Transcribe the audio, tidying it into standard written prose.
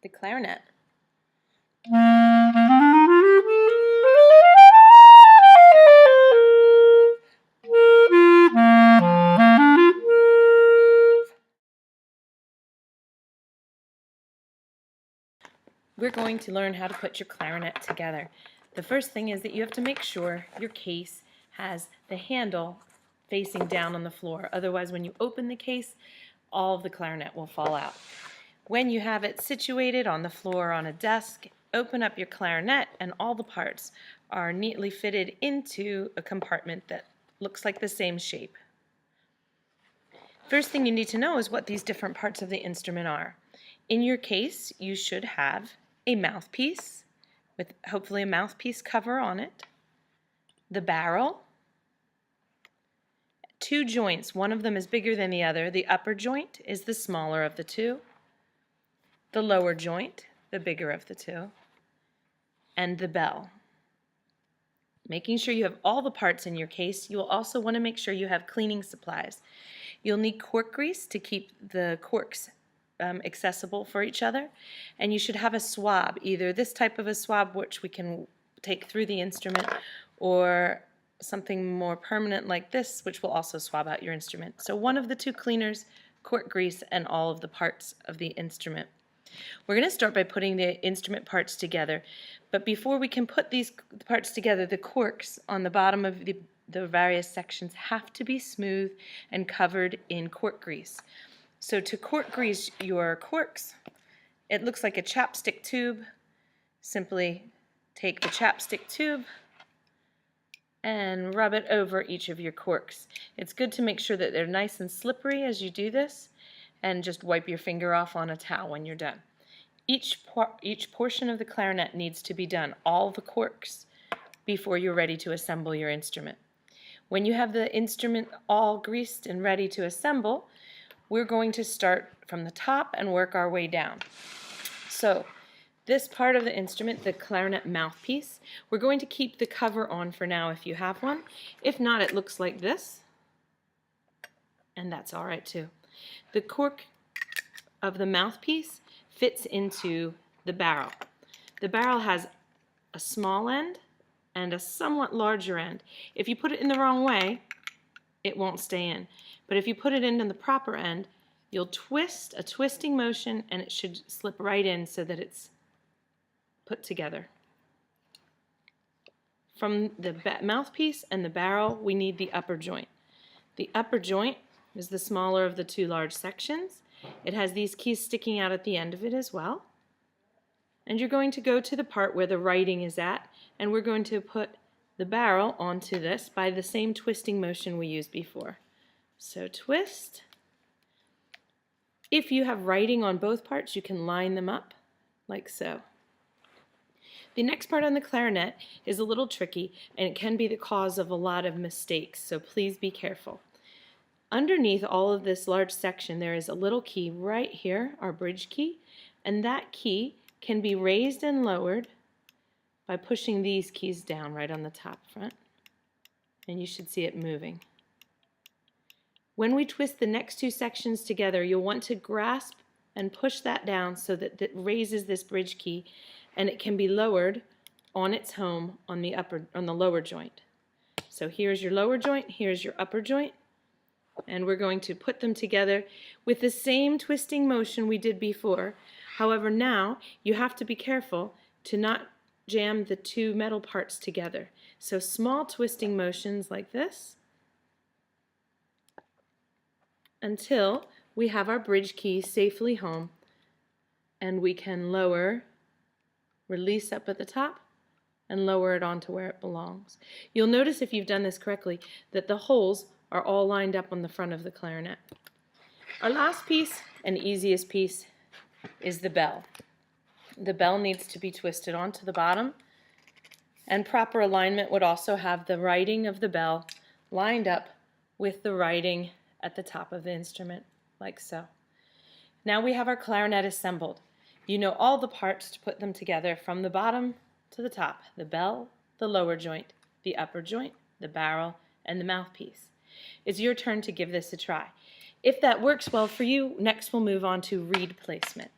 the clarinet. We're going to learn how to put your clarinet together. The first thing is that you have to make sure your case has the handle facing down on the floor. Otherwise, when you open the case, all of the clarinet will fall out. When you have it situated on the floor on a desk, open up your clarinet and all the parts are neatly fitted into a compartment that looks like the same shape. First thing you need to know is what these different parts of the instrument are. In your case, you should have a mouthpiece with hopefully a mouthpiece cover on it, the barrel, two joints, one of them is bigger than the other. The upper joint is the smaller of the two, the lower joint, the bigger of the two, and the bell. Making sure you have all the parts in your case, you will also want to make sure you have cleaning supplies. You'll need cork grease to keep the corks accessible for each other, and you should have a swab, either this type of a swab which we can take through the instrument, or something more permanent like this which will also swab out your instrument. So one of the two cleaners, cork grease, and all of the parts of the instrument. We're going to start by putting the instrument parts together, but before we can put these parts together, the corks on the bottom of the various sections have to be smooth and covered in cork grease. So to cork grease your corks, it looks like a chapstick tube. Simply take the chapstick tube and rub it over each of your corks. It's good to make sure that they're nice and slippery as you do this, and just wipe your finger off on a towel when you're done. Each portion of the clarinet needs to be done, all the corks, before you're ready to assemble your instrument. When you have the instrument all greased and ready to assemble, we're going to start from the top and work our way down. So this part of the instrument, the clarinet mouthpiece, we're going to keep the cover on for now if you have one. If not, it looks like this, and that's all right too. The cork of the mouthpiece fits into the barrel. The barrel has a small end and a somewhat larger end. If you put it in the wrong way, it won't stay in. But if you put it in the proper end, you'll twist a twisting motion and it should slip right in so that it's put together. From the mouthpiece and the barrel, we need the upper joint. The upper joint is the smaller of the two large sections. It has these keys sticking out at the end of it as well. And you're going to go to the part where the writing is at, and we're going to put the barrel onto this by the same twisting motion we used before. So twist. If you have writing on both parts, you can line them up like so. The next part on the clarinet is a little tricky, and it can be the cause of a lot of mistakes, so please be careful. Underneath all of this large section, there is a little key right here, our bridge key, and that key can be raised and lowered by pushing these keys down right on the top front, and you should see it moving. When we twist the next two sections together, you'll want to grasp and push that down so that it raises this bridge key, and it can be lowered on its home on the lower joint. So here's your lower joint, here's your upper joint, and we're going to put them together with the same twisting motion we did before. However, now you have to be careful to not jam the two metal parts together. So small twisting motions like this until we have our bridge key safely home, and we can lower, release up at the top, and lower it onto where it belongs. You'll notice, if you've done this correctly, that the holes are all lined up on the front of the clarinet. Our last piece, and easiest piece, is the bell. The bell needs to be twisted onto the bottom, and proper alignment would also have the writing of the bell lined up with the writing at the top of the instrument, like so. Now we have our clarinet assembled. You know all the parts to put them together from the bottom to the top: the bell, the lower joint, the upper joint, the barrel, and the mouthpiece. It's your turn to give this a try. If that works well for you, next we'll move on to reed placement.